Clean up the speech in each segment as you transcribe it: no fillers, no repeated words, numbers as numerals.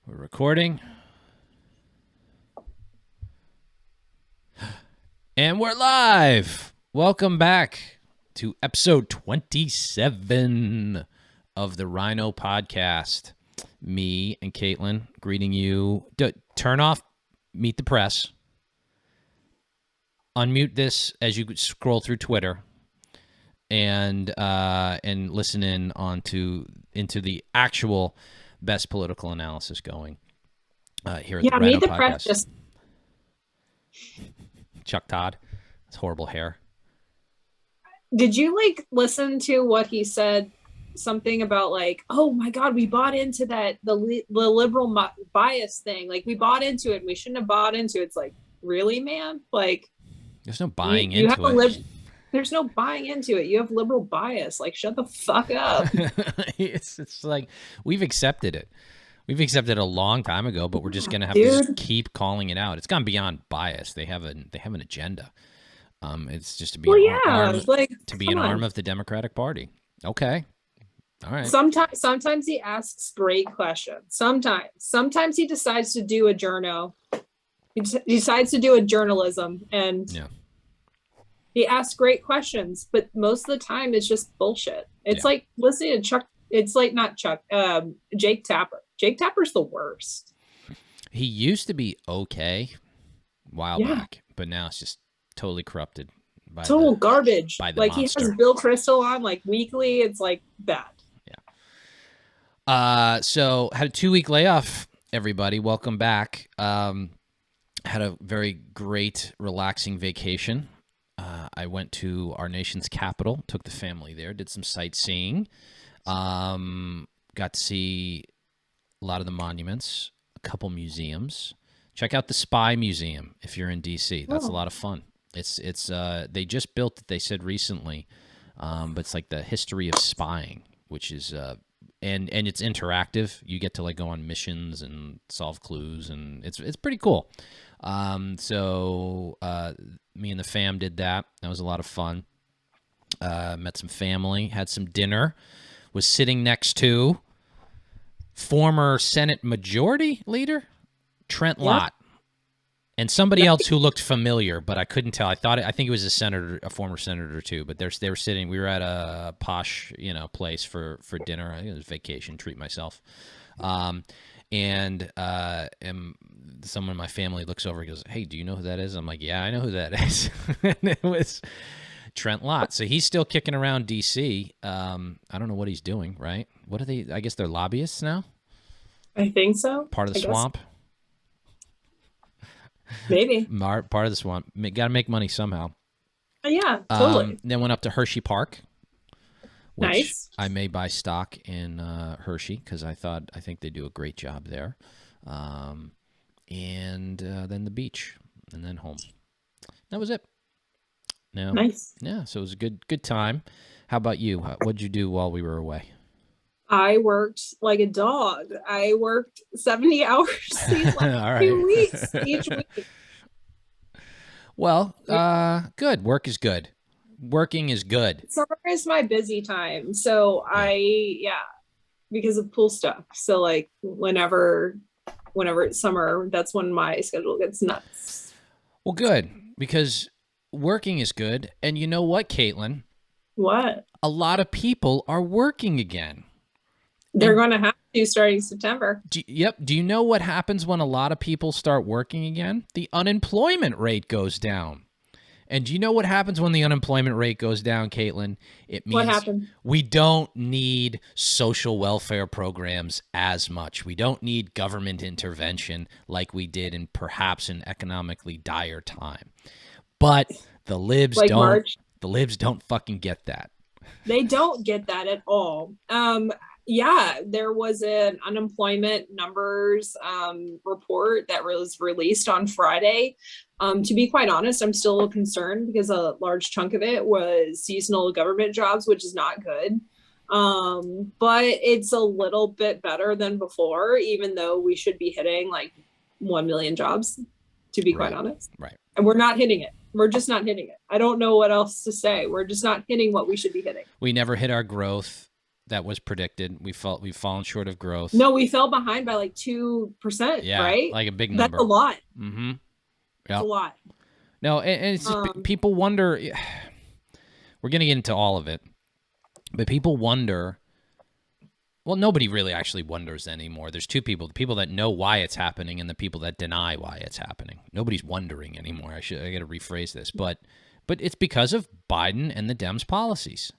We're recording. And we're live. Welcome back to episode 27 of the RINO podcast. Me and Caitlin greeting you. Turn off Meet the Press. Unmute this as you scroll through Twitter and listen in into the actual best political analysis going here at the RINO podcast. Press just... Chuck Todd, his horrible hair. Did you listen to what he said? Something about oh my God, we bought into that the liberal bias thing. We bought into it. And we shouldn't have bought into it. It's really, man. There's no buying into it. There's no buying into it. You have liberal bias. Shut the fuck up. It's we've accepted it. We've accepted it a long time ago, but we're just gonna have to just keep calling it out. It's gone beyond bias. They have an agenda. It's just to be an arm of the Democratic Party. Okay, all right. Sometimes he asks great questions. Sometimes he decides to do a journo. He decides to do a journalism, and he asks great questions. But most of the time, it's just bullshit. It's like listening to Chuck. It's not Chuck. Jake Tapper. Jake Tapper's the worst. He used to be okay a while back, but now it's just totally corrupted. Total garbage. By the monster. He has Bill Kristol on weekly. It's bad. Yeah. So had a 2-week layoff, everybody. Welcome back. Had a very great, relaxing vacation. I went to our nation's capital, took the family there, did some sightseeing. Got to see a lot of the monuments, a couple museums. Check out the Spy Museum if you're in DC. That's a lot of fun. It's they just built it, they said recently, but it's the history of spying, which is and it's interactive. You get to go on missions and solve clues, and it's pretty cool. So me and the fam did that. That was a lot of fun. Met some family, had some dinner. Was sitting next to former Senate Majority Leader Trent Lott, and somebody else who looked familiar, but I couldn't tell. I think it was a former senator too. But they were sitting. We were at a posh, place for dinner. I think it was vacation, treat myself. And someone in my family looks over and goes, "Hey, do you know who that is?" I'm like, "Yeah, I know who that is." And it was Trent Lott. So he's still kicking around D.C. I don't know what he's doing, right? What are they? I guess they're lobbyists now? I think so. Part of the swamp? Maybe. Part of the swamp. Got to make money somehow. Yeah, totally. Then went up to Hershey Park. Which nice. I may buy stock in Hershey because I think they do a great job there. And then the beach and then home. That was it. No. Nice. Yeah, so it was a good time. How about you? What'd you do while we were away? I worked like a dog. I worked 70 hours these last 2 weeks each week. Well, good. Work is good. Working is good. Summer is my busy time. So because of pool stuff. So whenever it's summer, that's when my schedule gets nuts. Well, good, because working is good. And you know what, Caitlin? What? A lot of people are working again. They're going to have to starting September. Do you know what happens when a lot of people start working again? The unemployment rate goes down. And do you know what happens when the unemployment rate goes down, Caitlin? It means what happened? We don't need social welfare programs as much. We don't need government intervention like we did in perhaps an economically dire time. But the libs don't. March. The libs don't fucking get that. They don't get that at all. There was an unemployment numbers report that was released on Friday. To be quite honest, I'm still a little concerned because a large chunk of it was seasonal government jobs, which is not good. But it's a little bit better than before, even though we should be hitting 1 million jobs, to be quite honest. Right. And we're not hitting it. We're just not hitting it. I don't know what else to say. We're just not hitting what we should be hitting. We never hit our growth. That was predicted. We've fallen short of growth. No, we fell behind by like 2%, Yeah, right? like a big number. That's a lot. Mm-hmm. That's a lot. No, and it's just, people wonder. We're going to get into all of it, but people wonder. Well, nobody really actually wonders anymore. There's two people: the people that know why it's happening and the people that deny why it's happening. Nobody's wondering anymore. I got to rephrase this, but it's because of Biden and the Dems' policies.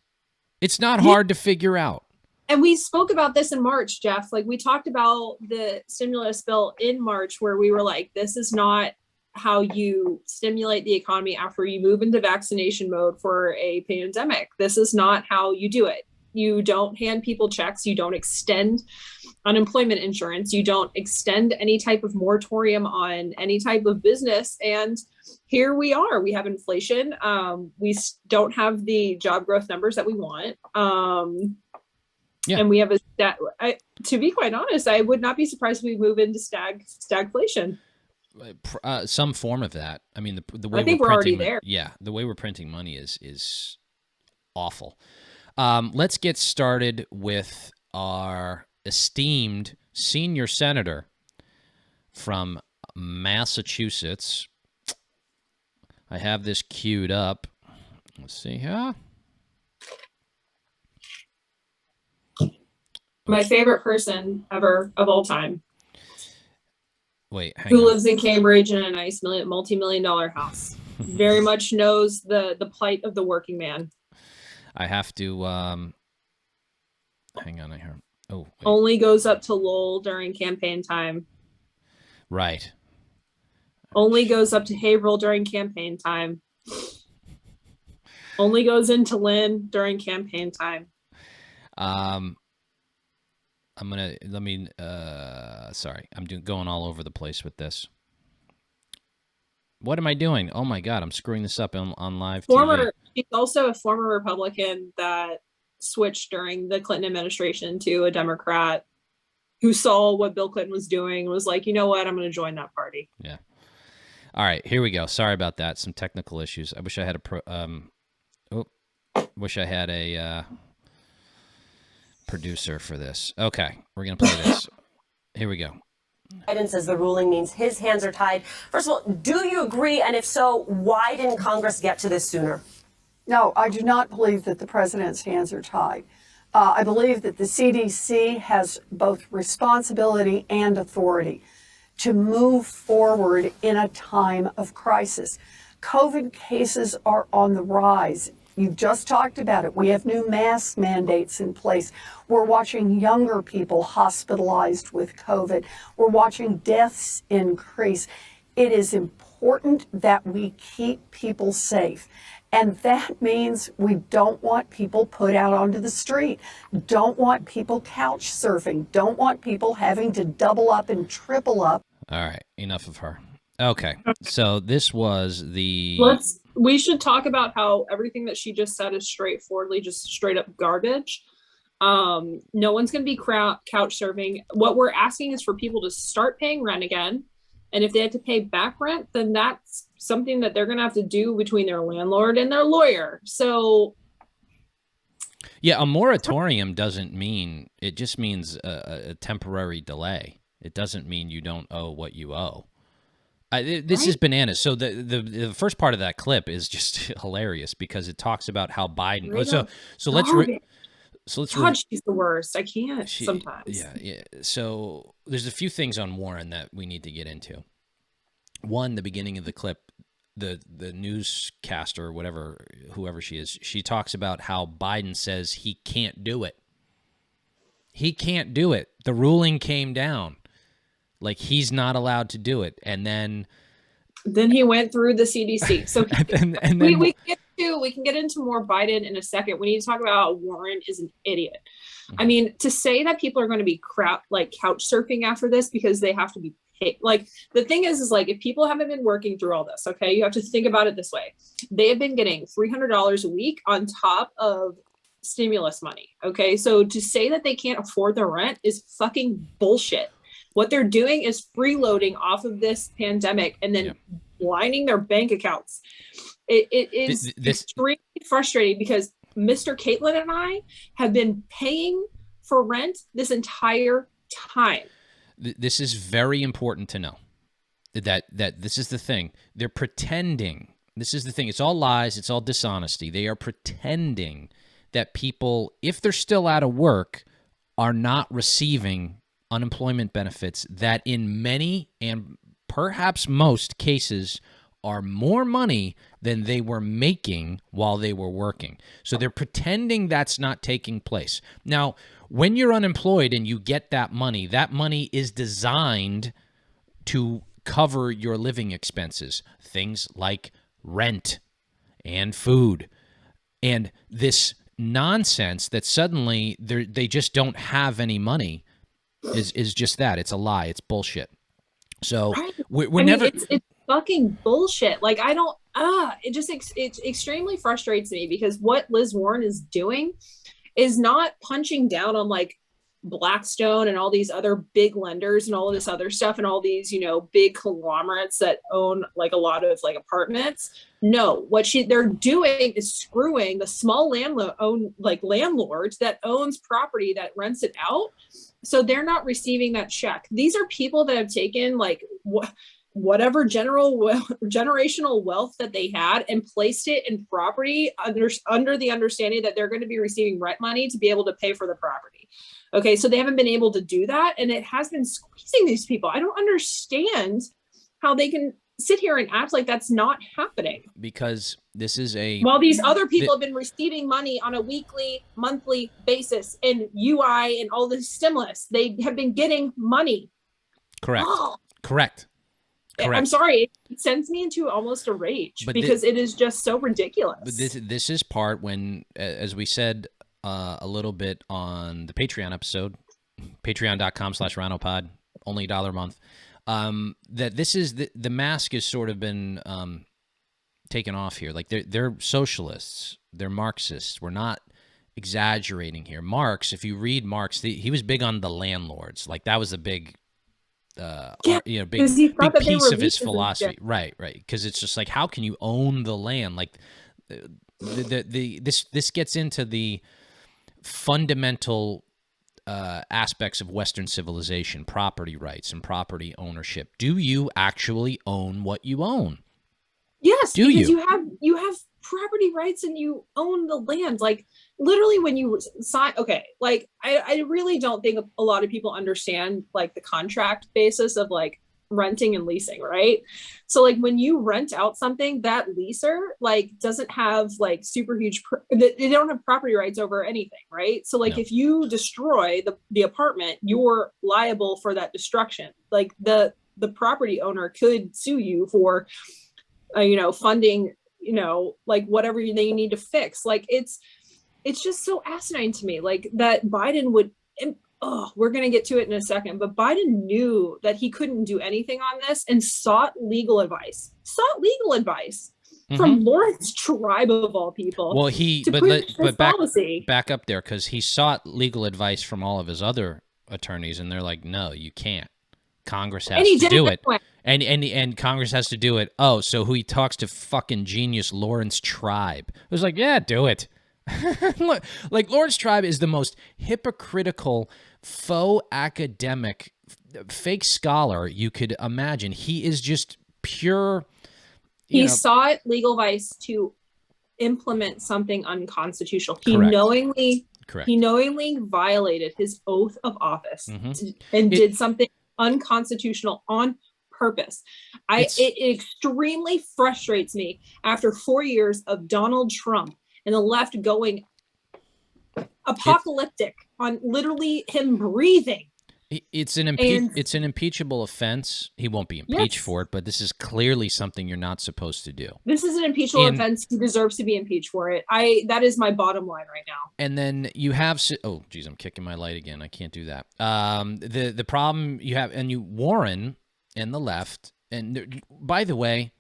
It's not hard to figure out. And we spoke about this in March, Jeff. Like, we talked about the stimulus bill in March, where we were like, this is not how you stimulate the economy after you move into vaccination mode for a pandemic. This is not how you do it. You don't hand people checks. You don't extend unemployment insurance. You don't extend any type of moratorium on any type of business. And here we are. We have inflation. We don't have the job growth numbers that we want. And we have to be quite honest, I would not be surprised if we move into stagflation. Some form of that. I mean, the way I think we're already there. Yeah, the way we're printing money is awful. Let's get started with our esteemed senior senator from Massachusetts. I have this queued up. Let's see here. My favorite person ever of all time. Wait, hang who on. lives in Cambridge in a nice multi-million-dollar house. Very much knows the plight of the working man. I have to hang on here. Oh, wait. Only goes up to Lowell during campaign time. Right. Only goes up to Haverhill during campaign time. Only goes into Lynn during campaign time. Sorry, I'm going all over the place with this. What am I doing? Oh my God, I'm screwing this up on live TV. He's also a former Republican that switched during the Clinton administration to a Democrat who saw what Bill Clinton was doing and was like, you know what, I'm going to join that party. Yeah. All right, here we go. Sorry about that. Some technical issues. I wish I had a producer for this. Okay, we're going to play this. Here we go. Biden says the ruling means his hands are tied. First of all, do you agree? And if so, why didn't Congress get to this sooner? No, I do not believe that the president's hands are tied. I believe that the CDC has both responsibility and authority to move forward in a time of crisis. COVID cases are on the rise. You've just talked about it. We have new mask mandates in place. We're watching younger people hospitalized with COVID. We're watching deaths increase. It is important that we keep people safe. And that means we don't want people put out onto the street, don't want people couch surfing, don't want people having to double up and triple up. All right, enough of her. Okay, so this was the... We should talk about how everything that she just said is straightforwardly just straight up garbage. No one's going to be couch surfing. What we're asking is for people to start paying rent again. And if they have to pay back rent, then that's something that they're going to have to do between their landlord and their lawyer. So... Yeah, a moratorium doesn't mean... It just means a temporary delay. It doesn't mean you don't owe what you owe. This is bananas. So the first part of that clip is just hilarious because it talks about how Biden. She's the worst. I can't sometimes. Yeah. So there's a few things on Warren that we need to get into. One, the beginning of the clip, the newscaster or whoever she is, she talks about how Biden says he can't do it. He can't do it. The ruling came down. Like, he's not allowed to do it. And then he went through the CDC. So and then we can get into more Biden in a second. We need to talk about how Warren is an idiot. Mm-hmm. I mean, to say that people are going to be couch surfing after this because they have to be paid. Like, the thing is like, if people haven't been working through all this, okay, you have to think about it this way. They have been getting $300 a week on top of stimulus money. Okay. So to say that they can't afford their rent is fucking bullshit. What they're doing is freeloading off of this pandemic and then lining their bank accounts. It is extremely frustrating because Mr. Caitlin and I have been paying for rent this entire time. This is very important to know. That this is the thing. They're pretending. This is the thing. It's all lies. It's all dishonesty. They are pretending that people, if they're still out of work, are not receiving unemployment benefits that in many and perhaps most cases are more money than they were making while they were working. So they're pretending that's not taking place. Now, when you're unemployed and you get that money is designed to cover your living expenses, things like rent and food. And this nonsense that suddenly they just don't have any money is just that. It's a lie. It's bullshit. So Right. we're never. It's fucking bullshit. Like, I don't, it extremely frustrates me because what Liz Warren is doing is not punching down on like Blackstone and all these other big lenders and all of this other stuff and all these, you know, big conglomerates that own like a lot of like apartments. No, what they're doing is screwing the small landlord that owns property that rents it out. So they're not receiving that check. These are people that have taken like whatever generational wealth that they had and placed it in property under the understanding that they're going to be receiving rent money to be able to pay for the property. Okay, so they haven't been able to do that, and it has been squeezing these people. I don't understand how they can sit here and act like that's not happening. Because this is while these other people have been receiving money on a weekly, monthly basis in UI and all this stimulus, they have been getting money. Correct. Correct. I'm sorry, it sends me into almost a rage because it is just so ridiculous. But this is part when, as we said a little bit on the Patreon episode, patreon.com/RINOpod, only $1 a month, that this is the mask has sort of been taken off here. Like they're socialists, they're Marxists. We're not exaggerating here. Marx, if you read Marx, he was big on the landlords. Like that was a big big piece of his philosophy. Right. Because it's just like, how can you own the land? Like this gets into the fundamental aspects of Western civilization, property rights and property ownership. Do you actually own what you own? Yes, because you have property rights and you own the land. Like literally when you sign, okay, like I really don't think a lot of people understand like the contract basis of like renting and leasing, right? So like when you rent out something, that leaser like doesn't have like super huge, they don't have property rights over anything, right? So like if you destroy the apartment, you're liable for that destruction. Like the property owner could sue you for funding, like whatever they need to fix. Like it's just so asinine to me, like that Biden would, we're going to get to it in a second, but Biden knew that he couldn't do anything on this and sought legal advice from Lawrence Tribe of all people. Well, back up there, because he sought legal advice from all of his other attorneys, and they're like, no, you can't. Congress has to do it. And Congress has to do it. Oh, so he talks to fucking genius Lawrence Tribe. It was like, yeah, do it. Like Lawrence Tribe is the most hypocritical, faux academic, fake scholar you could imagine. He is just pure. He sought legal advice to implement something unconstitutional. Correct. He knowingly violated his oath of office and did something unconstitutional on purpose. It extremely frustrates me after 4 years of Donald Trump and the left going apocalyptic on literally him breathing. It's an impeachable offense. He won't be impeached for it, but this is clearly something you're not supposed to do. This is an impeachable offense. He deserves to be impeached for it. That is my bottom line right now. And then you have, oh geez, I'm kicking my light again. I can't do that. The problem you have, and Warren and the left, and by the way,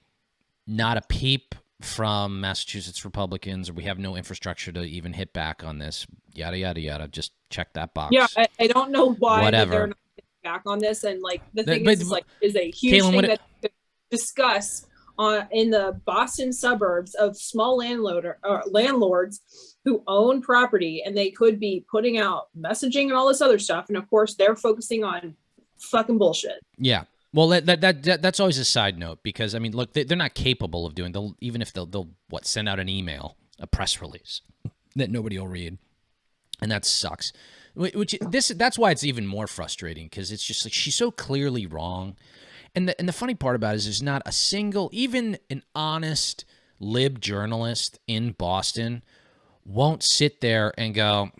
not a peep from Massachusetts Republicans, or we have no infrastructure to even hit back on this, yada, yada, yada. Just check that box. Yeah, I don't know why they're not hitting back on this. And like the thing is a huge thing that to discuss in the Boston suburbs of small landlords who own property, and they could be putting out messaging and all this other stuff. And of course, they're focusing on fucking bullshit. Yeah. Well, that's always a side note, because I mean, look, they're not capable of doing. Even if they'll send out an email, a press release that nobody will read, and that sucks. That's why it's even more frustrating, because it's just like she's so clearly wrong, and the funny part about it is there's not a single, even an honest lib journalist in Boston won't sit there and go,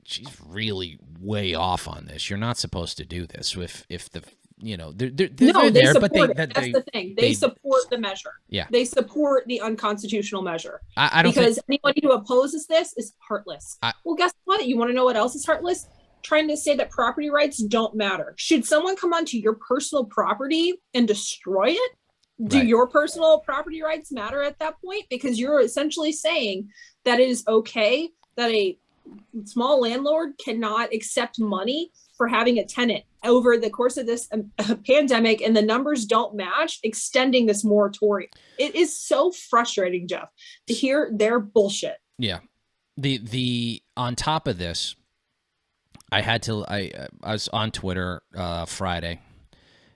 she's really way off on this. You're not supposed to do this. If the they're No, they there, support but it. That's the thing. They support the measure. Yeah. They support the unconstitutional measure. I don't because think, anybody who opposes this is heartless. Well, guess what? You want to know what else is heartless? Trying to say that property rights don't matter. Should someone come onto your personal property and destroy it? Do Right. your personal property rights matter at that point? Because you're essentially saying that it is okay that a small landlord cannot accept money for having a tenant over the course of this pandemic, and the numbers don't match, extending this moratorium. It is so frustrating, Jeff, to hear their bullshit. Yeah. The on top of this, I was on Twitter Friday,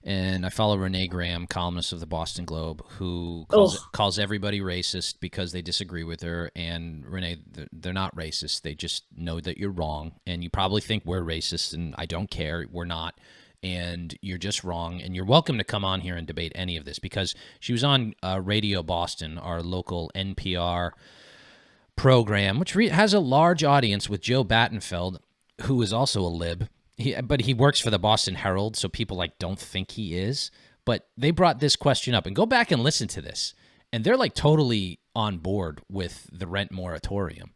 and I follow Renee Graham, columnist of the Boston Globe, who calls everybody racist because they disagree with her. And Renee, they're not racist. They just know that you're wrong. And you probably think we're racist, and I don't care. We're not. And you're just wrong. And you're welcome to come on here and debate any of this, because she was on Radio Boston, our local NPR program, which has a large audience, with Joe Battenfeld, who is also a lib. But he works for the Boston Herald, so people don't think he is. But they brought this question up, and go back and listen to this, and they're totally on board with the rent moratorium.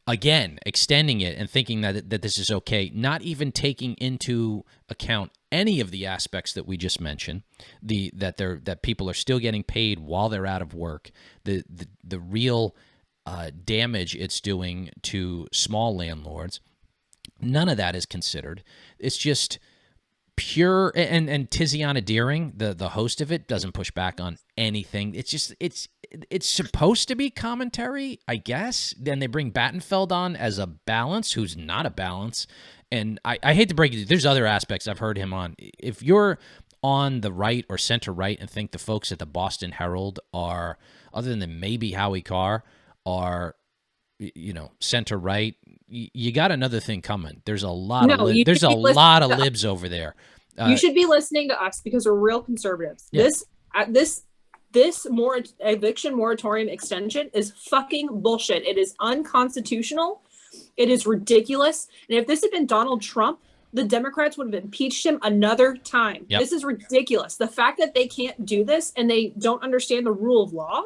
Again, extending it and thinking that this is okay, not even taking into account any of the aspects that we just mentioned, that people are still getting paid while they're out of work, the real damage it's doing to small landlords. None of that is considered. It's just pure, and Tiziana Deering, the host of it, doesn't push back on anything. It's just it's supposed to be commentary, I guess. Then they bring Battenfeld on as a balance, who's not a balance. And I hate to break it, there's other aspects I've heard him on. If you're on the right or center right and think the folks at the Boston Herald are, other than maybe Howie Carr, are center right, you got another thing coming. There's a lot of libs over there. You should be listening to us, because we're real conservatives. Yeah. This eviction moratorium extension is fucking bullshit. It is unconstitutional. It is ridiculous. And if this had been Donald Trump, the Democrats would have impeached him another time. Yep. This is ridiculous. The fact that they can't do this and they don't understand the rule of law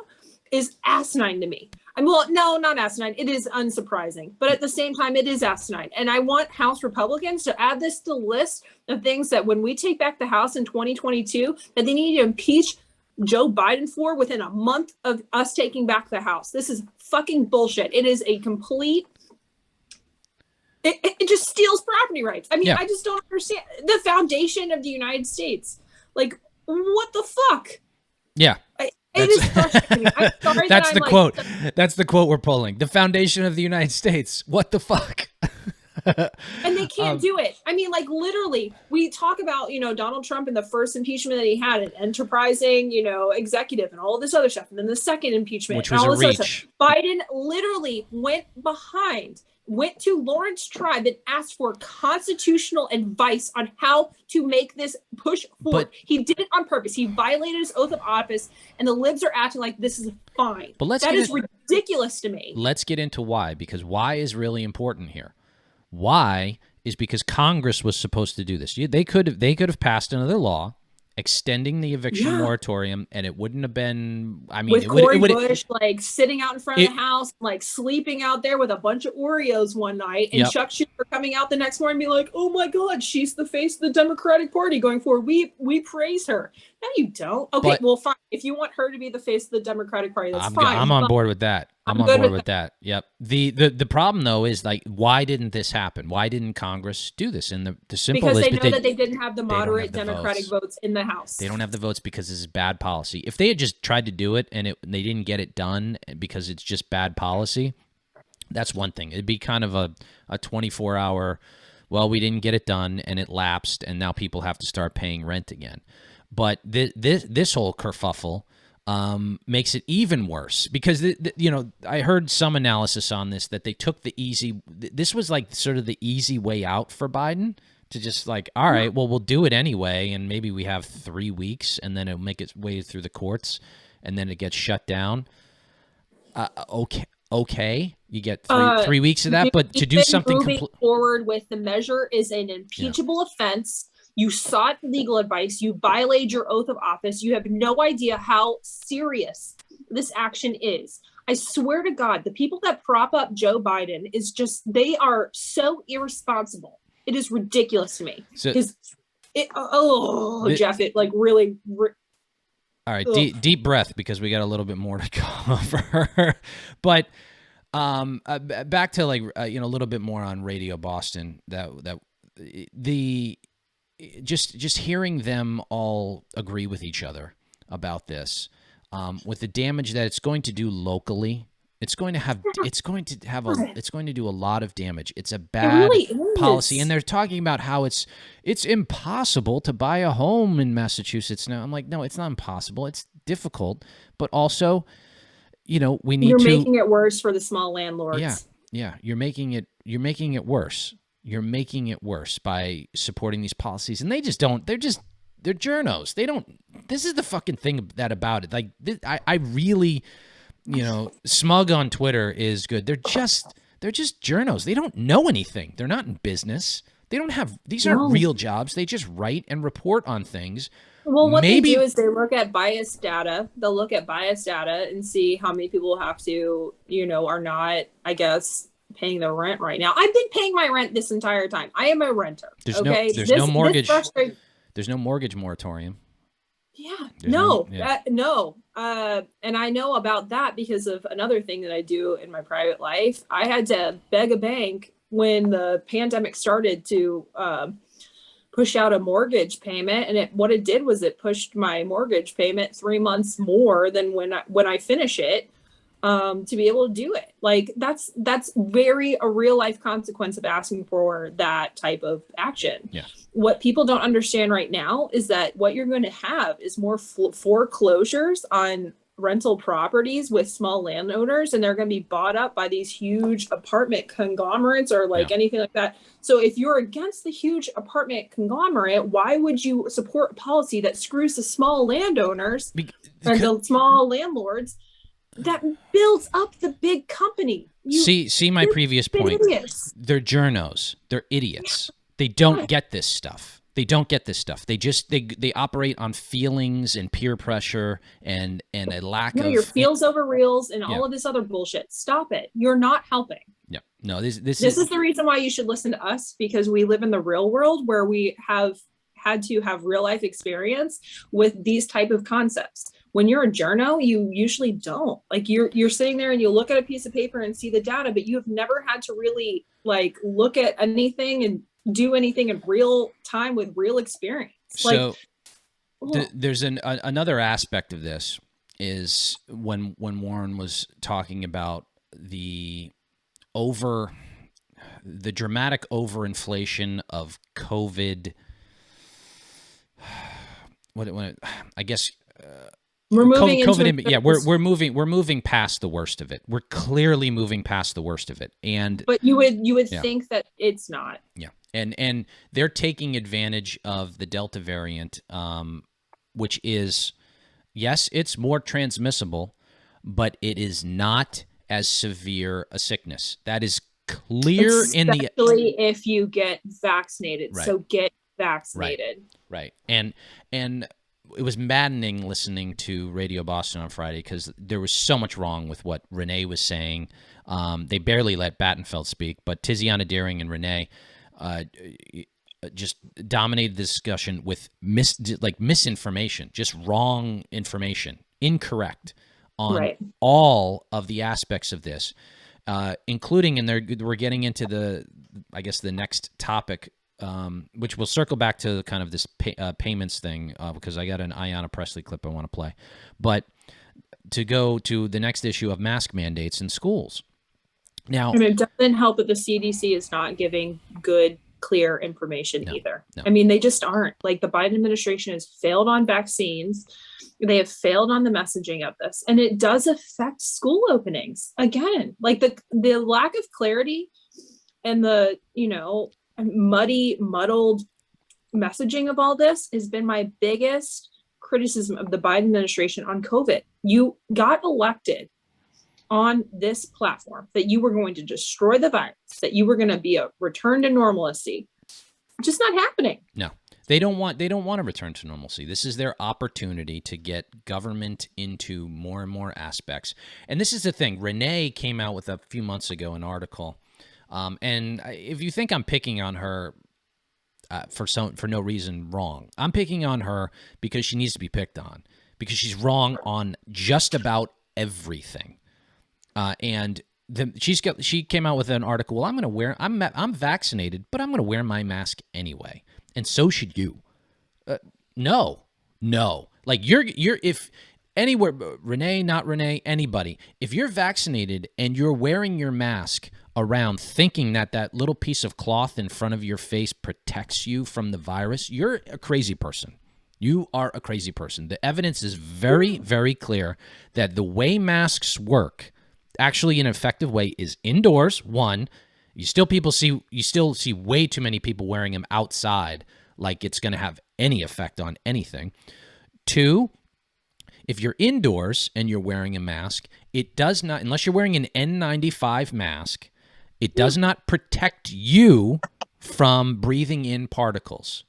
is asinine to me. No, not asinine. It is unsurprising. But at the same time, it is asinine. And I want House Republicans to add this to the list of things that when we take back the House in 2022, that they need to impeach Joe Biden for within a month of us taking back the House. This is fucking bullshit. It is a complete... It just steals property rights. I mean, Yeah. I just don't understand. The foundation of the United States. What the fuck? Yeah. It is frustrating. I'm sorry That's that the quote. That's the quote we're pulling. The foundation of the United States. What the fuck? And they can't do it. I mean, literally, we talk about, Donald Trump and the first impeachment that he had, an enterprising, executive and all this other stuff. And then the second impeachment, Which and was all a this other reach. stuff. Biden literally went to Lawrence Tribe and asked for constitutional advice on how to make this push forward. He did it on purpose. He violated his oath of office, and the libs are acting like this is fine. But that is ridiculous to me. Let's get into why, because why is really important here. Why is because Congress was supposed to do this. They could have passed another law extending the eviction moratorium, and it wouldn't have been. I mean, with Cori Bush sitting out in front of the house, sleeping out there with a bunch of Oreos one night, and Chuck Schumer coming out the next morning and being like, "Oh my God, she's the face of the Democratic Party going forward. We praise her." No, you don't. Okay, well, fine. If you want her to be the face of the Democratic Party, that's fine. I'm on board with that. I'm on board with that. Yep. The problem though is why didn't this happen? Why didn't Congress do this? And the simple because is they know that they didn't have the moderate Democratic votes in the House. They don't have the votes because this is bad policy. If they had just tried to do it and they didn't get it done because it's just bad policy, That's one thing. It'd be kind of a 24-hour, well, we didn't get it done and it lapsed and now people have to start paying rent again. But this whole kerfuffle makes it even worse because, I heard some analysis on this that they took this was like sort of the easy way out for Biden to just like, all right, well, we'll do it anyway. And maybe we have 3 weeks and then it'll make its way through the courts and then it gets shut down. Okay, you get 3 weeks of that, but to do something moving forward with the measure is an impeachable offense. You sought legal advice. You violated your oath of office. You have no idea how serious this action is. I swear to God, the people that prop up Joe Biden they are so irresponsible. It is ridiculous to me. So, Jeff, it like really. All right, deep breath because we got a little bit more to cover. But back to like a little bit more on Radio Boston. Just hearing them all agree with each other about this, with the damage that it's going to do locally. It's going to do a lot of damage. It's a bad policy. And they're talking about how it's impossible to buy a home in Massachusetts now. I'm like, no, it's not impossible. It's difficult, but also, You're making it worse for the small landlords. Yeah. You're making it worse. You're making it worse by supporting these policies. And they just don't, they're journos. They don't, this is the fucking thing about it. Like, I really, smug on Twitter is good. They're just journos. They don't know anything. They're not in business. They don't have, these aren't real jobs. They just write and report on things. Well, what they do is they look at bias data. They'll look at bias data and see how many people have to, are not, I guess, paying their rent right now. I've been paying my rent this entire time. I am a renter. There's no mortgage. There's no mortgage moratorium. Yeah, no. And I know about that because of another thing that I do in my private life. I had to beg a bank when the pandemic started to push out a mortgage payment, and what it did was it pushed my mortgage payment 3 months more than when I finish it, to be able to do it. Like that's very a real life consequence of asking for that type of action. Yeah. What people don't understand right now is that what you're going to have is more foreclosures on rental properties with small landowners, and they're going to be bought up by these huge apartment conglomerates or anything like that. So if you're against the huge apartment conglomerate, why would you support a policy that screws the small landowners and the small landlords that builds up the big company? See my previous point. Idiots. They're journos. They're idiots. They don't get this stuff. They don't get this stuff. They just they operate on feelings and peer pressure and a lack of your feels over reels and all of this other bullshit. Stop it. You're not helping. Yeah. No, this is the reason why you should listen to us, because we live in the real world where we have had to have real life experience with these type of concepts. When you're a journo, you usually don't. Like you're sitting there and you look at a piece of paper and see the data, but you have never had to really look at anything and do anything in real time with real experience. So there's another aspect of this is when Warren was talking about the dramatic overinflation of COVID. I guess we're moving we're moving past the worst of it. We're clearly moving past the worst of it, but you would think that it's not. Yeah, and they're taking advantage of the Delta variant, which is, yes, it's more transmissible, but it is not as severe a sickness. That is clear especially if you get vaccinated. Right. So get vaccinated. Right. And it was maddening listening to Radio Boston on Friday because there was so much wrong with what Renee was saying. They barely let Battenfeld speak, but Tiziana Deering and Renee just dominated the discussion with misinformation, just wrong information, incorrect on all of the aspects of this, including, and we're getting into the next topic, which we'll circle back to kind of this payments thing, because I got an Ayanna Pressley clip I want to play. But to go to the next issue of mask mandates in schools. Now, And it doesn't help that the CDC is not giving good, clear information either. no. I mean, they just aren't. Like, the Biden administration has failed on vaccines. They have failed on the messaging of this, and it does affect school openings. Again, like the lack of clarity and the, muddled messaging of all this has been my biggest criticism of the Biden administration on COVID. You got elected on this platform that you were going to destroy the virus, that you were going to be a return to normalcy. Just not happening. No. They don't want to return to normalcy. This is their opportunity to get government into more and more aspects. And this is the thing. Renee came out with a few months ago an article. And if you think I'm picking on her for no reason, wrong. I'm picking on her because she needs to be picked on, because she's wrong on just about everything. She came out with an article. Well, I'm vaccinated, but I'm going to wear my mask anyway. And so should you. No. Like if anywhere, Renee, not Renee, anybody, if you're vaccinated and you're wearing your mask around thinking that little piece of cloth in front of your face protects you from the virus, you're a crazy person. You are a crazy person. The evidence is very, very clear that the way masks work, actually an effective way, is indoors. One, you still see way too many people wearing them outside, like it's going to have any effect on anything. Two, if you're indoors and you're wearing a mask, it does not, unless you're wearing an N95 mask, it does not protect you from breathing in particles.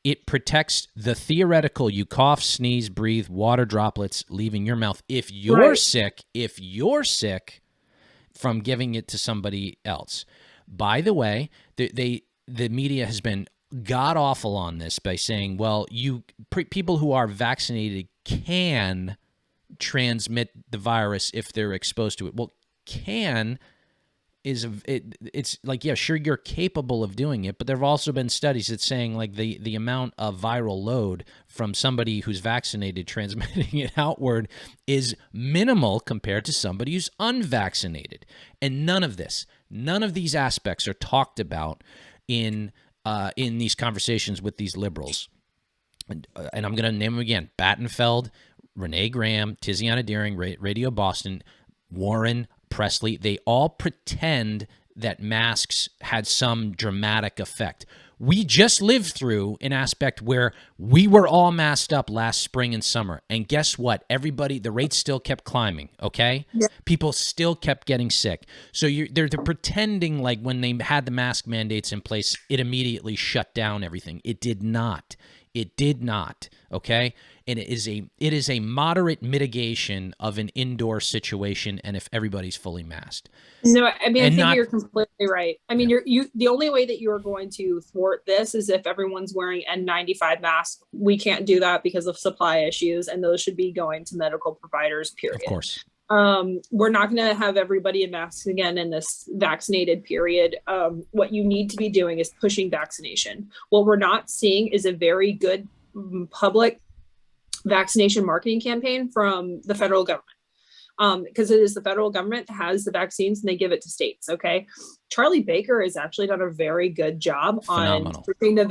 It protects the theoretical, you cough, sneeze, breathe, water droplets leaving your mouth. If you're sick from giving it to somebody else. By the way, the media has been god awful on this by saying, well, people who are vaccinated can transmit the virus if they're exposed to it. Well, it's like, yeah, sure, you're capable of doing it, but there have also been studies that saying like the amount of viral load from somebody who's vaccinated transmitting it outward is minimal compared to somebody who's unvaccinated. And none of these aspects are talked about in these conversations with these liberals. And I'm going to name them again: Battenfeld, Renee Graham, Tiziana Deering, Radio Boston, Warren, Presley. They all pretend that masks had some dramatic effect. We just lived through an aspect where we were all masked up last spring and summer. And guess what? The rates still kept climbing, okay? Yeah. People still kept getting sick. So they're pretending like when they had the mask mandates in place, it immediately shut down everything. It did not. Okay? And it is a moderate mitigation of an indoor situation, and if everybody's fully masked. No, I mean, I think you're completely right. I mean, the only way that you are going to thwart this is if everyone's wearing N95 masks. We can't do that because of supply issues, and those should be going to medical providers, period. Of course. We're not going to have everybody in masks again in this vaccinated period. What you need to be doing is pushing vaccination. What we're not seeing is a very good public vaccination marketing campaign from the federal government. Because it is the federal government that has the vaccines and they give it to states. Okay. Charlie Baker has actually done a very good job on pushing pushing the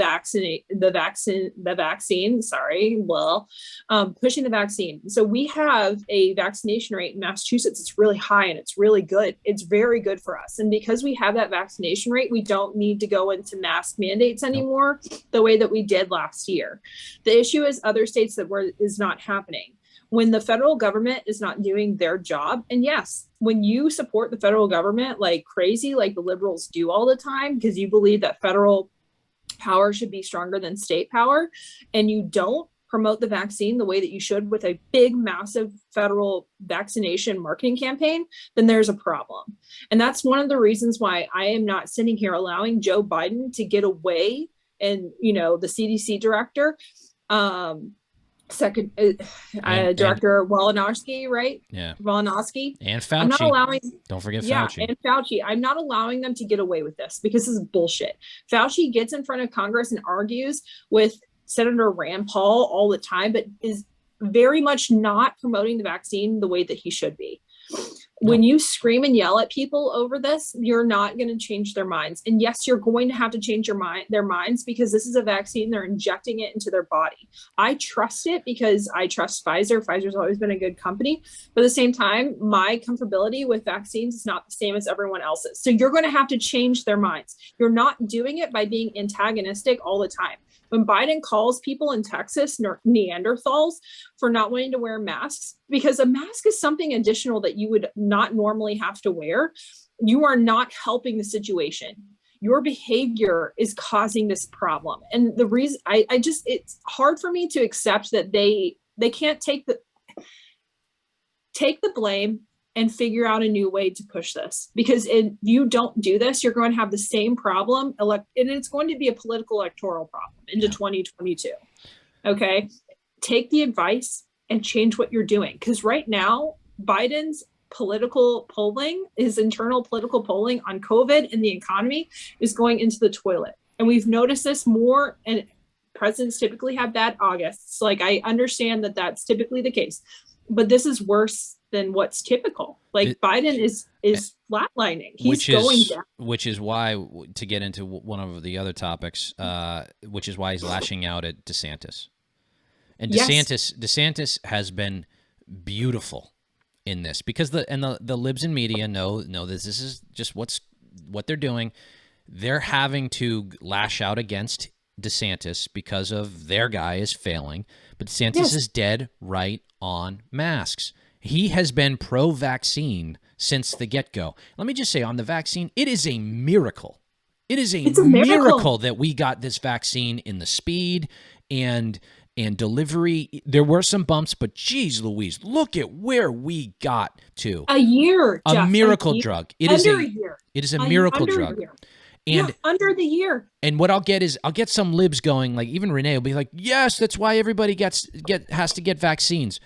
vaccine. So we have a vaccination rate in Massachusetts. It's really high and it's really good. It's very good for us. And because we have that vaccination rate, we don't need to go into mask mandates anymore the way that we did last year. The issue is other states is not happening. When the federal government is not doing their job, and yes, when you support the federal government like crazy, like the liberals do all the time, because you believe that federal power should be stronger than state power, and you don't promote the vaccine the way that you should with a big, massive federal vaccination marketing campaign, then there's a problem. And that's one of the reasons why I am not sitting here allowing Joe Biden to get away and, the CDC director, Director Walensky, right? Yeah. Walensky. And Fauci. I'm not allowing. Don't forget Fauci. Yeah, and Fauci. I'm not allowing them to get away with this because this is bullshit. Fauci gets in front of Congress and argues with Senator Rand Paul all the time, but is very much not promoting the vaccine the way that he should be. when you scream and yell at people over this, you're not going to change their minds. And yes, you're going to have to change their minds, because this is a vaccine. They're injecting it into their body. I trust it because I trust Pfizer. Pfizer's always been a good company. But at the same time, my comfortability with vaccines is not the same as everyone else's. So you're going to have to change their minds. You're not doing it by being antagonistic all the time. When Biden calls people in Texas Neanderthals for not wanting to wear masks, because a mask is something additional that you would not normally have to wear, you are not helping the situation. Your behavior is causing this problem. And the reason it's hard for me to accept that they can't take the blame and figure out a new way to push this, because if you don't do this, you're going to have the same problem, and it's going to be a political electoral problem into 2022. Okay, take the advice and change what you're doing, because right now Biden's political polling, his internal political polling on COVID and the economy is going into the toilet, and we've noticed this more. And presidents typically have bad Augusts. Like, I understand that that's typically the case, but this is worse than what's typical. Like, Biden is flatlining. He's going down. Which is why, to get into one of the other topics, which is why he's lashing out at DeSantis. And DeSantis has been beautiful in this, because the libs in media know this is just what they're doing. They're having to lash out against DeSantis because of their guy is failing, but DeSantis is dead right on masks. He has been pro-vaccine since the get-go. Let me just say, on the vaccine, it is a miracle. It's a miracle that we got this vaccine in the speed and delivery. There were some bumps, but geez Louise, look at where we got to. A year, a miracle drug. It is a miracle drug. And under the year. And what I'll get some libs going, like even Renee will be like, yes, that's why everybody has to get vaccines.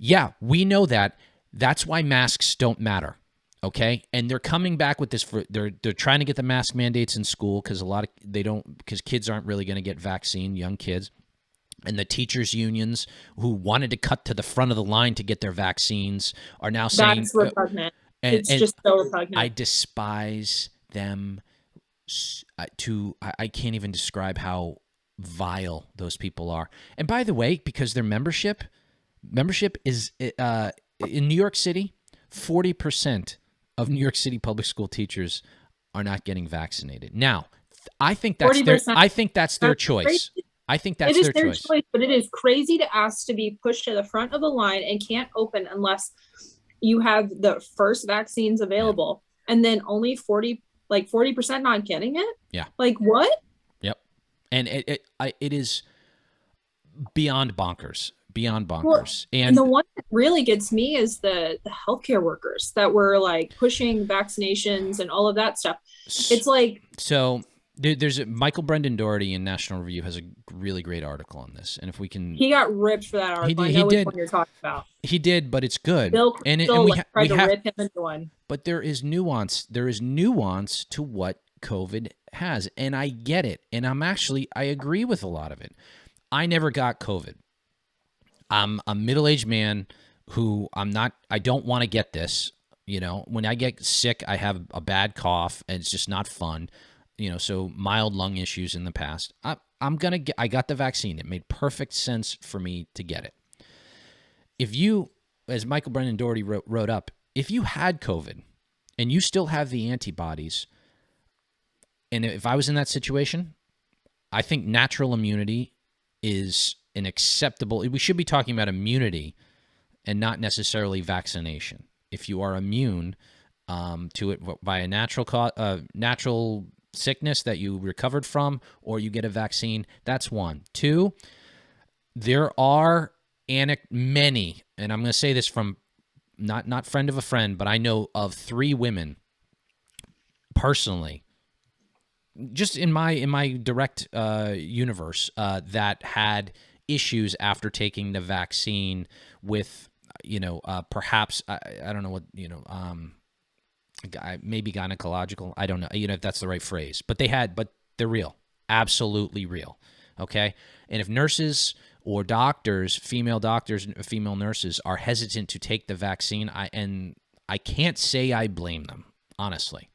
Yeah, we know that. That's why masks don't matter. Okay, and they're coming back with this. They're trying to get the mask mandates in school because because kids aren't really going to get vaccine, young kids, and the teachers' unions who wanted to cut to the front of the line to get their vaccines are now saying that's repugnant. It's just so repugnant. I despise them. I can't even describe how vile those people are. And by the way, because their membership is in New York City, 40% of New York City public school teachers are not getting vaccinated. Now, I think that's their choice. Crazy. I think that's their choice. But it is crazy to ask to be pushed to the front of the line and can't open unless you have the first vaccines available, and then only 40% not getting it. Yeah. Like, what? Yep. And it is beyond bonkers. Well, and the one that really gets me is the healthcare workers that were like pushing vaccinations and all of that stuff. It's like, so there's Michael Brendan Doherty in National Review has a really great article on this, and if we can, he got ripped for that article. I know which one you're talking about. He did, but it's good. Bill tried to rip him into one. But there is nuance. There is nuance to what COVID has, and I get it, and I agree with a lot of it. I never got COVID. I'm a middle-aged man who I don't want to get this. You know, when I get sick, I have a bad cough, and it's just not fun. You know, so mild lung issues in the past. I got the vaccine. It made perfect sense for me to get it. If you, as Michael Brendan Doherty wrote up, if you had COVID and you still have the antibodies, and if I was in that situation, I think natural immunity is an acceptable. We should be talking about immunity and not necessarily vaccination. If you are immune to it by a natural sickness that you recovered from, or you get a vaccine, that's one. Two, there are many, and I'm going to say this from not friend of a friend, but I know of 3 women personally, just in my direct universe, that had issues after taking the vaccine with, perhaps I don't know what, maybe gynecological. I don't know, if that's the right phrase, but they're real, absolutely real. Okay. And if nurses or doctors, female nurses are hesitant to take the vaccine, I I can't say I blame them, honestly.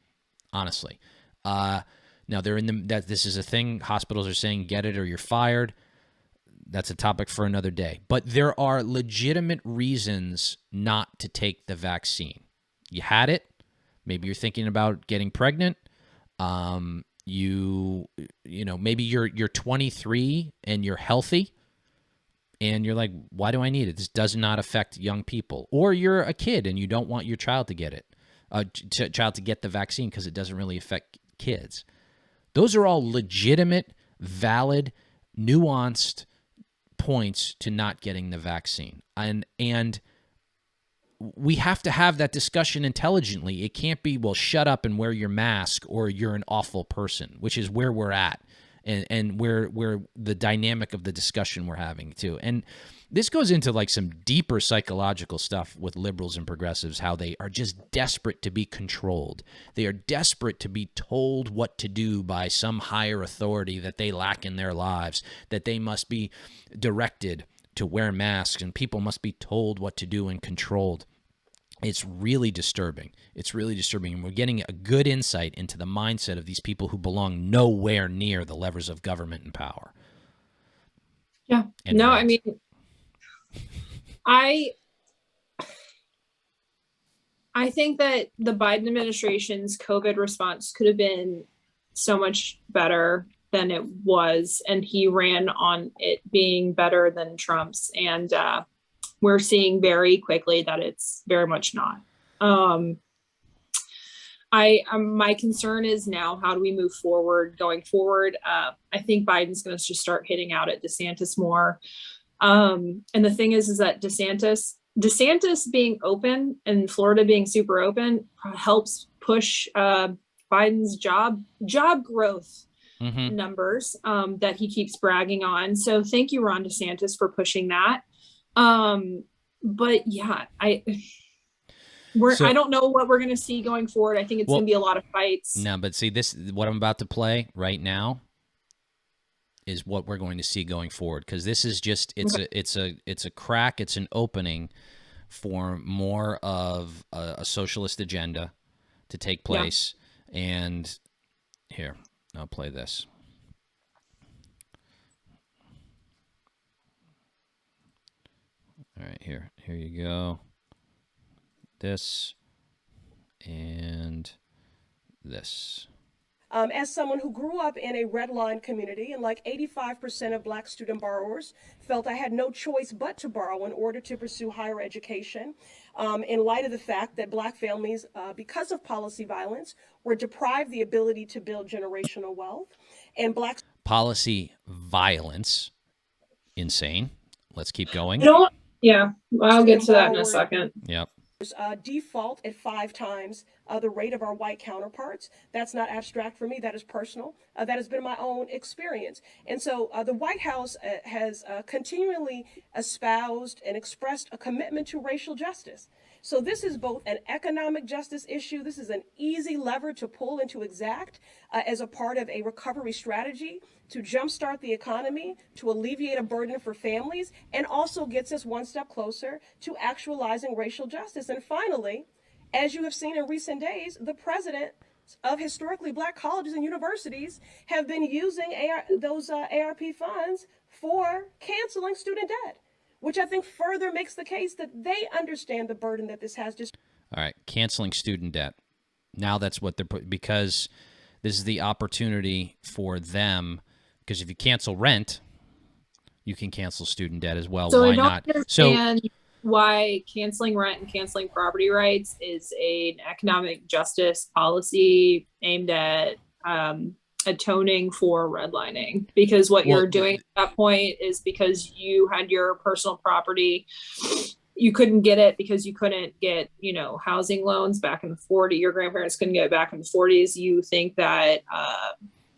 Now they're that this is a thing. Hospitals are saying, get it or you're fired. That's a topic for another day. But there are legitimate reasons not to take the vaccine. You had it. Maybe you're thinking about getting pregnant. You know, maybe you're 23 and you're healthy and you're like, why do I need it? This does not affect young people. Or you're a kid and you don't want your child to get it, child to get the vaccine because it doesn't really affect kids. Those are all legitimate, valid, nuanced points to not getting the vaccine. And we have to have that discussion intelligently. It can't be, well, shut up and wear your mask or you're an awful person, which is where we're at and where the dynamic of the discussion we're having too. And this goes into like some deeper psychological stuff with liberals and progressives, how they are just desperate to be controlled. They are desperate to be told what to do by some higher authority that they lack in their lives, that they must be directed to wear masks and people must be told what to do and controlled. It's really disturbing. It's really disturbing. And we're getting a good insight into the mindset of these people who belong nowhere near the levers of government and power. Yeah. And no, rights. I mean, I think that the Biden administration's COVID response could have been so much better than it was, and he ran on it being better than Trump's, and we're seeing very quickly that it's very much not. My concern is now, how do we move forward going forward? I think Biden's going to just start hitting out at DeSantis more. And the thing is that DeSantis being open and Florida being super open helps push Biden's job growth numbers that he keeps bragging on. So thank you, Ron DeSantis, for pushing that. But yeah, I don't know what we're going to see going forward. I think it's going to be a lot of fights. No, but see, what I'm about to play right now is what we're going to see going forward, because this is just it's a crack, it's an opening for more of a socialist agenda to take place. Yeah. And here, I'll play this. All right, here you go. This and this. As someone who grew up in a red line community, and like 85% of Black student borrowers felt I had no choice but to borrow in order to pursue higher education, in light of the fact that Black families, because of policy violence, were deprived the ability to build generational wealth, and Black policy violence, insane. Let's keep going. Yeah, I'll get to that in a second. Yep. Default at 5 times the rate of our white counterparts. That's not abstract for me. That is personal. That has been my own experience. And so the White House has continually espoused and expressed a commitment to racial justice. So this is both an economic justice issue. This is an easy lever to pull and to exact as a part of a recovery strategy to jumpstart the economy, to alleviate a burden for families, and also gets us one step closer to actualizing racial justice. And finally, as you have seen in recent days, the president of historically Black colleges and universities have been using those ARP funds for canceling student debt, which I think further makes the case that they understand the burden that this has. All right, canceling student debt. Now that's what they're putting, because this is the opportunity for them. Because if you cancel rent, you can cancel student debt as well. So why I don't not? understand why canceling rent and canceling property rights is an economic justice policy aimed at atoning for redlining. Because what you're doing at that point is because you had your personal property, you couldn't get it because you couldn't get, housing loans back in the 40s. Your grandparents couldn't get it back in the 40s. You think that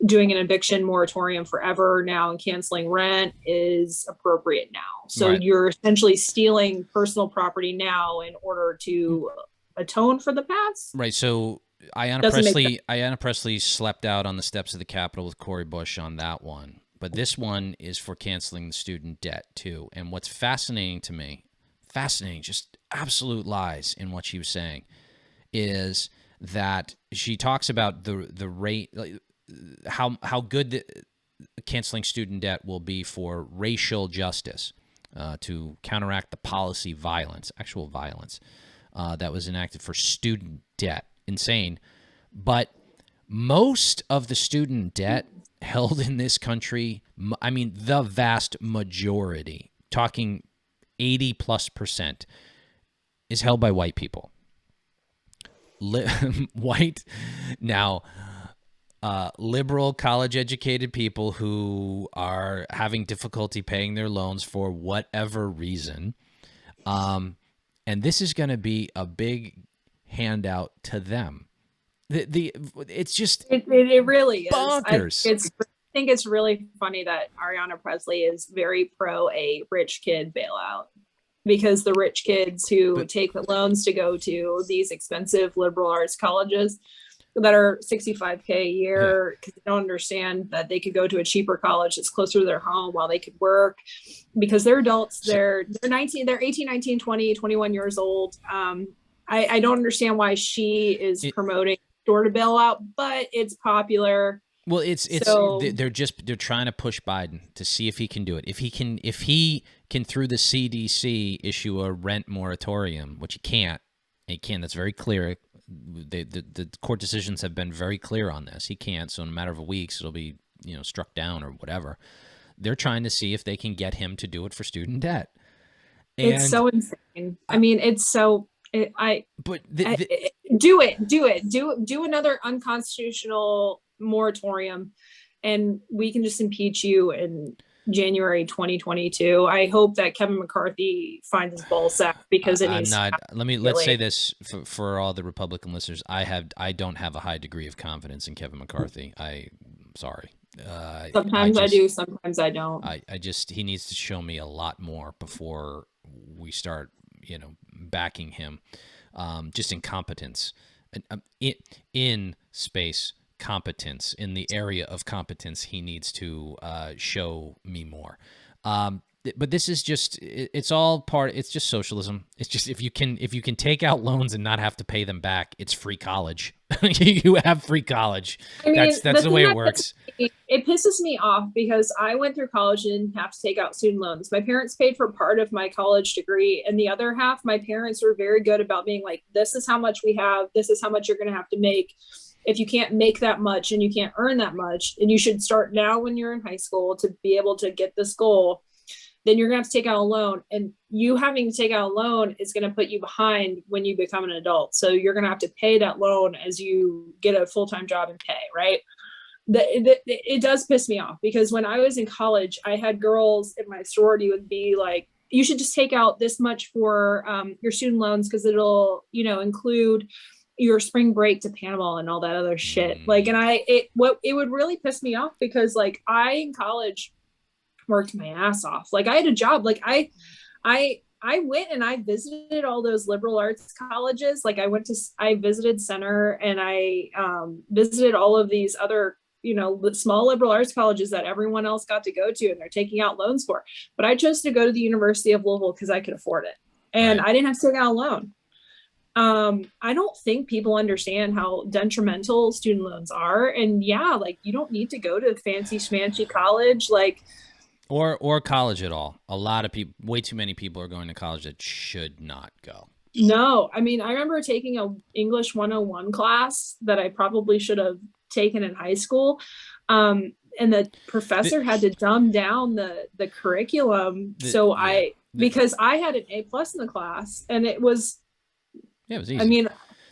doing an eviction moratorium forever now and canceling rent is appropriate now. So right. You're essentially stealing personal property now in order to atone for the past. Right. So Ayanna Pressley slept out on the steps of the Capitol with Cori Bush on that one. But this one is for canceling the student debt too. And what's fascinating to me, just absolute lies in what she was saying. is that she talks about the rate, how good canceling student debt will be for racial justice, to counteract the policy violence, actual violence, that was enacted for student debt. Insane. But most of the student debt held in this country, I mean, the vast majority, talking 80+%, is held by white people. White, now, liberal, college-educated people who are having difficulty paying their loans for whatever reason. And this is going to be a big handout to them. It's just it really is bonkers. I think it's really funny that Ayanna Pressley is very pro a rich kid bailout, because the rich kids who take the loans to go to these expensive liberal arts colleges that are $65K a year, because they don't understand that they could go to a cheaper college that's closer to their home while they could work, because they're adults. They're 18, 19, 20, 21 years old. I don't understand why she is promoting door to bailout, but it's popular. Well, they're trying to push Biden to see if he can do it. If he can through the CDC issue a rent moratorium, which he can't. That's very clear. The court decisions have been very clear on this. He can't. So in a matter of weeks, it'll be struck down or whatever. They're trying to see if they can get him to do it for student debt. And it's so insane. I mean, it's so. Do another unconstitutional moratorium, and we can just impeach you in January 2022. I hope that Kevin McCarthy finds his ball sack, because let's say this for all the Republican listeners. I don't have a high degree of confidence in Kevin McCarthy. Sorry. Sometimes I do, sometimes I don't. He needs to show me a lot more before we start, backing him. Just incompetence, in space competence, in the area of competence, he needs to show me more. But this is it's all part. It's just socialism. It's just if you can take out loans and not have to pay them back, it's free college. You have free college. I mean, that's the way it works. It pisses me off, because I went through college and didn't have to take out student loans. My parents paid for part of my college degree, and the other half, my parents were very good about being like, this is how much we have. This is how much you're going to have to make. If you can't make that much and you can't earn that much, and you should start now when you're in high school to be able to get this goal, then you're going to have to take out a loan, and you having to take out a loan is going to put you behind when you become an adult. So you're going to have to pay that loan as you get a full-time job and pay, right? It does piss me off, because when I was in college, I had girls in my sorority would be like, you should just take out this much for your student loans, because it'll, include your spring break to Panama and all that other shit. Like, and it would really piss me off, because like I in college worked my ass off. Like I had a job. Like I went and I visited all those liberal arts colleges. Like I visited Center, and I visited all of these other, small liberal arts colleges that everyone else got to go to and they're taking out loans for. But I chose to go to the University of Louisville because I could afford it. And I didn't have to take out a loan. I don't think people understand how detrimental student loans are. And like, you don't need to go to a fancy schmancy college. Like, Or college at all. A lot of people, way too many people are going to college that should not go. No, I mean, I remember taking a English 101 class that I probably should have taken in high school. And the professor had to dumb down the curriculum. Because I had an A+ in the class, and it was easy. I mean,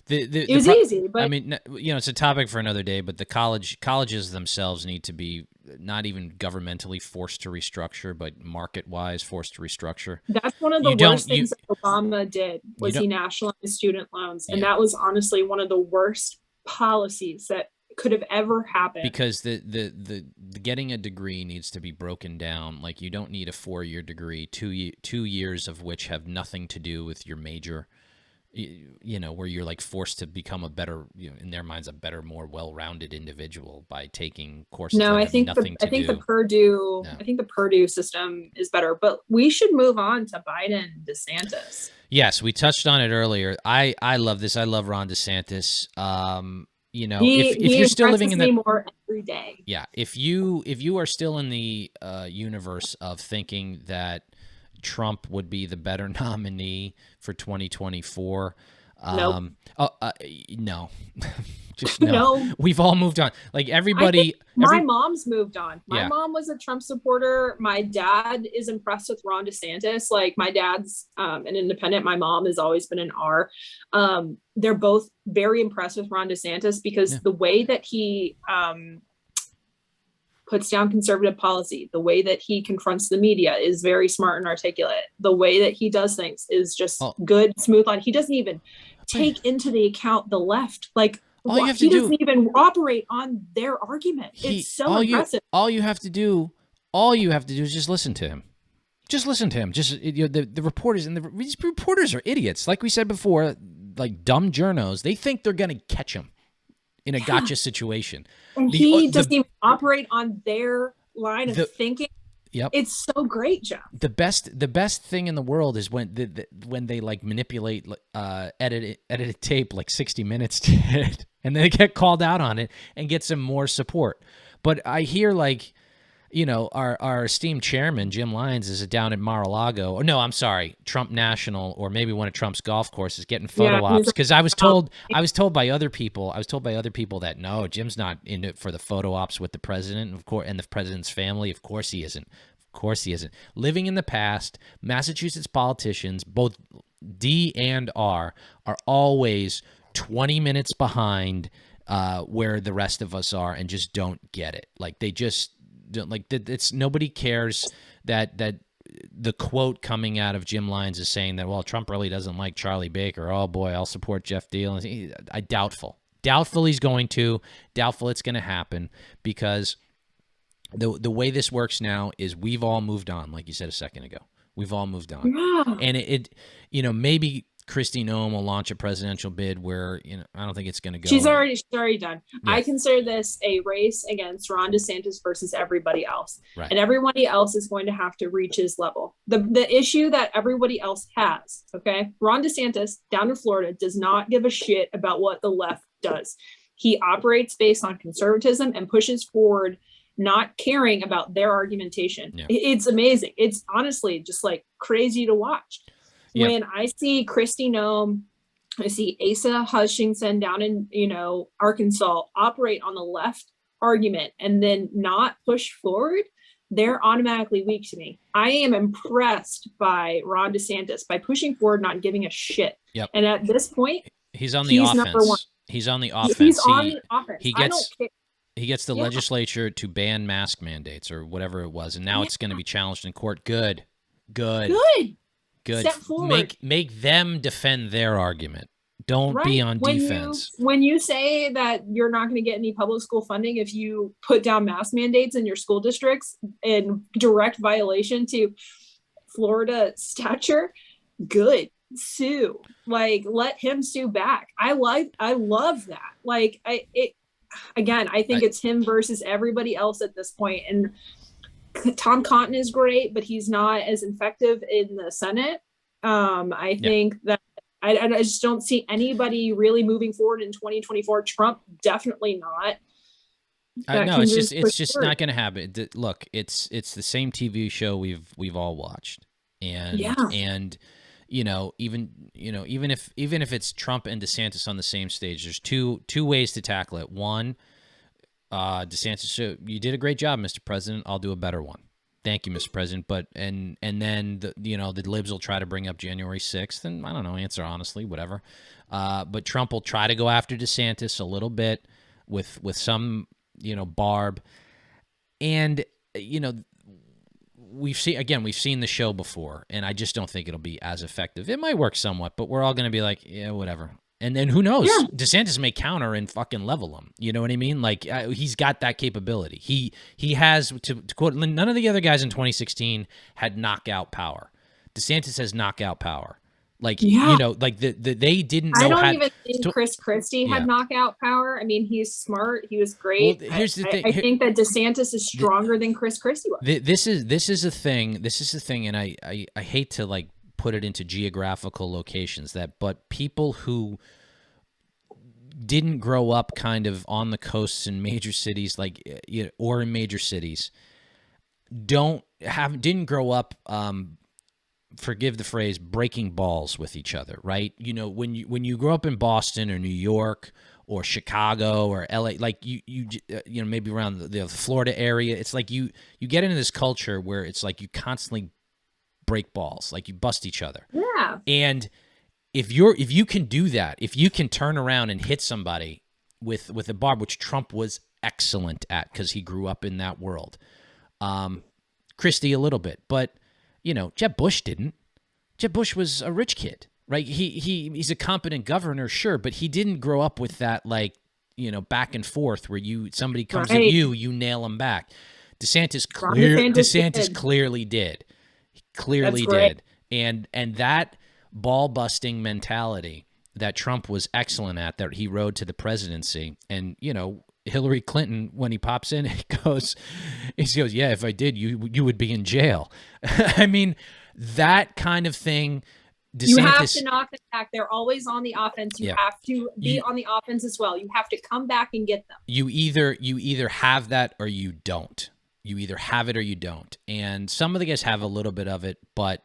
it was easy, but I mean, it's a topic for another day, but the colleges themselves need to be not even governmentally forced to restructure, but market-wise forced to restructure. That's one of the worst things that Obama did, was he nationalized student loans. And that was honestly one of the worst policies that could have ever happened. Because the getting a degree needs to be broken down. Like, you don't need a 4-year degree, 2 years of which have nothing to do with your major. where you're like forced to become a better, in their minds, a better, more well-rounded individual by taking courses No, that I have think nothing to do. I think the Purdue system is better, but we should move on to Biden, DeSantis. Yes, we touched on it earlier. I love this. I love Ron DeSantis. If He you're still living in impresses me more every day. yeah, if you are still in the universe of thinking that Trump would be the better nominee for 2024, Nope. no, just no. No. We've all moved on. Like everybody, my mom's moved on. My Yeah. mom was a Trump supporter. My dad is impressed with Ron DeSantis. Like my dad's an independent. My mom has always been an R. They're both very impressed with Ron DeSantis because the way that he puts down conservative policy, the way that he confronts the media is very smart and articulate. The way that he does things is just good, smooth line. He doesn't even take into the account the left. Like he doesn't even operate on their argument. It's so impressive. All you have to do is just listen to him. Just listen to him. Just the reporters, and these reporters are idiots. Like we said before, like dumb journos. They think they're going to catch him in a gotcha situation. And he doesn't even operate on their line of thinking. Yep. It's so great, Jeff. The best thing in the world is when they like manipulate edited tape like 60 Minutes did, and they get called out on it and get some more support. But I hear like, our esteemed chairman, Jim Lyons, is down at Mar-a-Lago. Or no, I'm sorry, Trump National, or maybe one of Trump's golf courses, getting photo ops. Because I was told by other people that no, Jim's not in it for the photo ops with the president, of course, and the president's family. Of course he isn't. Of course he isn't. Living in the past, Massachusetts politicians, both D and R, are always 20 minutes behind where the rest of us are, and just don't get it. Like they just. Like it's nobody cares that the quote coming out of Jim Lyons is saying that, well, Trump really doesn't like Charlie Baker. Oh boy, I'll support Jeff Deal. I doubtful he's going to. Doubtful it's going to happen, because the way this works now is we've all moved on. Like you said a second ago, we've all moved on, and it maybe Kristi Noem will launch a presidential bid where, I don't think it's going to go. She's already done. Yeah. I consider this a race against Ron DeSantis versus everybody else. Right. And everybody else is going to have to reach his level. The issue that everybody else has, okay? Ron DeSantis down in Florida does not give a shit about what the left does. He operates based on conservatism and pushes forward, not caring about their argumentation. Yeah. It's amazing. It's honestly just like crazy to watch. Yep. When I see Kristi Noem, I see Asa Hutchinson down in, Arkansas operate on the left argument and then not push forward, they're automatically weak to me. I am impressed by Ron DeSantis by pushing forward, not giving a shit. Yep. And at this point, he's on the offense. Number one. He's on the offense. He's on the offense. He gets the legislature to ban mask mandates or whatever it was, and now it's going to be challenged in court. Good. Step forward. Make them defend their argument. Don't be on defense. When you say that you're not going to get any public school funding if you put down mask mandates in your school districts in direct violation to Florida stature, good. Sue. Like, let him sue back. I love that. Like, I think it's him versus everybody else at this point. And Tom Cotton is great, but he's not as effective in the Senate. I think that I just don't see anybody really moving forward in 2024. Trump, definitely not. No, it's just not going to happen. Look, it's the same TV show we've all watched, and even if it's Trump and DeSantis on the same stage, there's two ways to tackle it. One, DeSantis, you did a great job, Mr. President. I'll do a better one. Thank you, Mr. President. But and then the libs will try to bring up January 6th, and I don't know, answer honestly, whatever. But Trump will try to go after DeSantis a little bit with some barb, and we've seen the show before, and I just don't think it'll be as effective. It might work somewhat, but we're all going to be like, yeah, whatever. And then who knows? Yeah. DeSantis may counter and fucking level him. You know what I mean? Like he's got that capability. He has, to quote, none of the other guys in 2016 had knockout power. DeSantis has knockout power. Like, Yeah. you know, like they didn't know I don't how. even think Chris Christie Yeah. had knockout power. I mean, he's smart. He was Well, great. here's the thing. I think that DeSantis is stronger than Chris Christie was. This is a thing. This is the thing, and I hate to like put it into geographical locations but people who didn't grow up kind of on the coasts in major cities, like, you know, or in major cities, didn't grow up, forgive the phrase, breaking balls with each other, right? You know, when you grow up in Boston or New York or Chicago or LA, like you know, maybe around the Florida area, it's like you get into this culture where it's like you constantly break balls, like you bust each other. Yeah. And if you can do that, if you can turn around and hit somebody with a barb, which Trump was excellent at because he grew up in that world. Christie a little bit, but you know, Jeb Bush didn't. Jeb Bush was a rich kid, right? He's a competent governor, sure, but he didn't grow up with that, like, you know, back and forth where somebody comes at you nail them back. DeSantis clearly did. He clearly did. And that ball busting mentality that Trump was excellent at, that he rode to the presidency. And, you know, Hillary Clinton, when he pops in, he goes, yeah, if I did, you would be in jail. I mean, that kind of thing. DeSantis, you have to knock them back. They're always on the offense. You have to be on the offense as well. You have to come back and get them. You either have that or you don't. You either have it or you don't. And some of the guys have a little bit of it, but,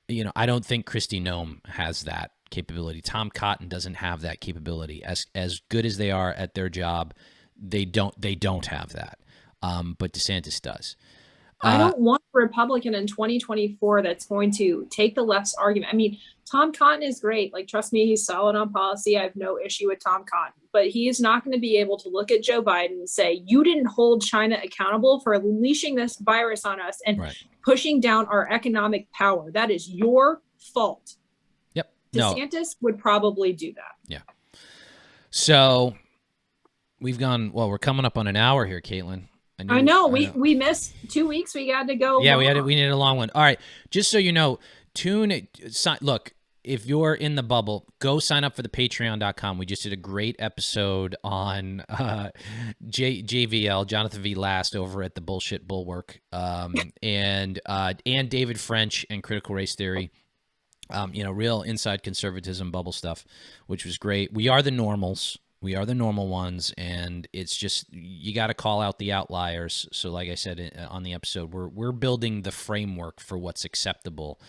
you know, I don't think Kristi Noem has that capability. Tom Cotton doesn't have that capability. As good as they are at their job, they don't have that. But DeSantis does. I don't want a Republican in 2024 that's going to take the left's argument. I mean, Tom Cotton is great. Like, trust me, he's solid on policy. I have no issue with Tom Cotton, but he is not going to be able to look at Joe Biden and say, you didn't hold China accountable for unleashing this virus on us and pushing down our economic power. That is your fault. Yep. DeSantis would probably do that. Yeah. So we've gone, well, we're coming up on an hour here, Caitlin. I know. We missed 2 weeks. We had to go. Yeah, we needed a long one. All right. Just so you know, look, if you're in the bubble, go sign up for the patreon.com. We just did a great episode on JVL, Jonathan V. Last, over at the Bullshit Bulwark, and David French and Critical Race Theory. You know, real inside conservatism bubble stuff, which was great. We are the normals. We are the normal ones, and it's just, you got to call out the outliers. So like I said on the episode, we're building the framework for what's acceptable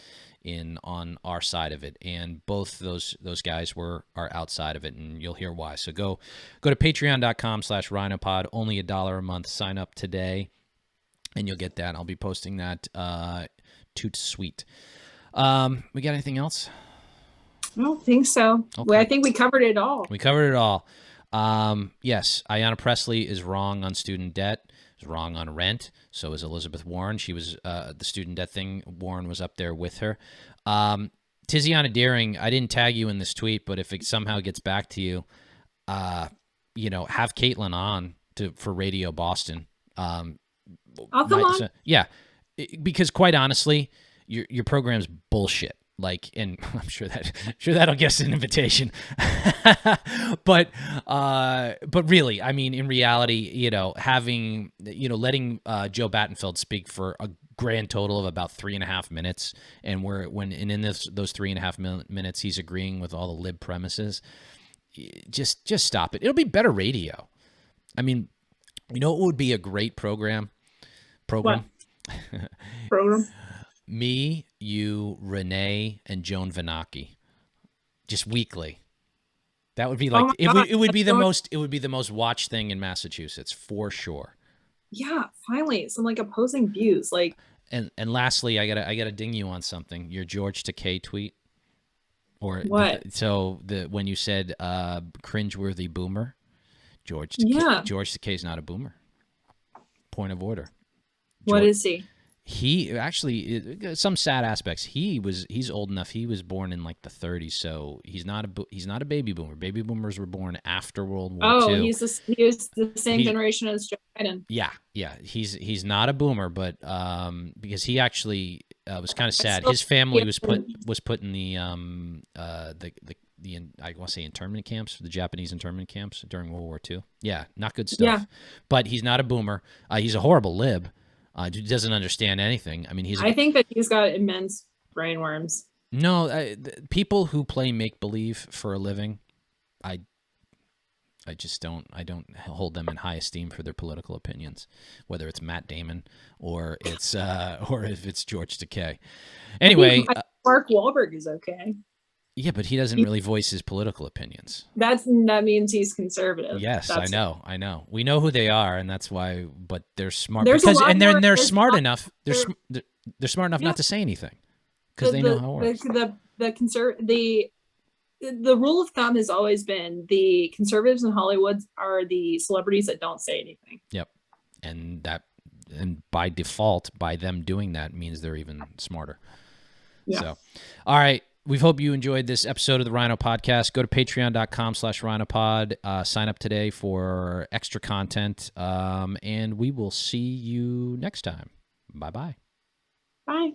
on our side of it, and both those guys are outside of it, and you'll hear why. So go to patreon.com/rhinopod, only $1 a month. Sign up today, and you'll get that. I'll be posting that toot sweet. We got anything else? I don't think so. Okay. Well, I think we covered it all. Yes, Ayanna Pressley is wrong on student debt, is wrong on rent. So is Elizabeth Warren. She was the student debt thing. Warren was up there with her. Tiziana Deering, I didn't tag you in this tweet, but if it somehow gets back to you, you know, have Caitlin on for Radio Boston. I'll come on. Yeah, because quite honestly, your program's bullshit. Like, and I'm sure that'll get us an invitation, but really, I mean, in reality, you know, letting Joe Battenfeld speak for a grand total of about 3.5 minutes, and in those 3.5 minutes, he's agreeing with all the lib premises. Just stop it. It'll be better radio. I mean, you know, it would be a great program. Program. Me, you, Renee, and Joan Vanaki, just weekly. That would be like it would be the most watched thing in Massachusetts for sure. Yeah, finally, some like opposing views, like. And lastly, I gotta ding you on something. Your George Takei tweet, or what? When you said cringeworthy boomer, George Takei is not a boomer. Point of order. What is he? He actually, some sad aspects. He's old enough. He was born in like the 30s, so he's not a baby boomer. Baby boomers were born after World War II. Oh, he was the same generation as Joe Biden. Yeah. He's not a boomer, but because he actually It was kind of sad. still- His family was put in the I want to say internment camps, the Japanese internment camps during World War II. Yeah, not good stuff. Yeah. But he's not a boomer. He's a horrible lib. He doesn't understand anything. I mean, I think that he's got immense brainworms. no people who play make believe for a living. I just don't hold them in high esteem for their political opinions, whether it's Matt Damon or it's or if it's George Takei. Anyway, I think Mark Wahlberg is okay. yeah, but he doesn't really voice his political opinions. That means he's conservative. Yes, I know. We know who they are, and that's why. But they're smart There's because, a lot and they're more- they're there's smart not- enough. They're smart enough Yeah. not to say anything because they know how it works. The rule of thumb has always been the conservatives in Hollywood are the celebrities that don't say anything. Yep, and by default, by them doing that means they're even smarter. Yeah. So, all right. We hope you enjoyed this episode of the Rhino Podcast. Go to patreon.com/rhinopod. Sign up today for extra content. And we will see you next time. Bye-bye. Bye.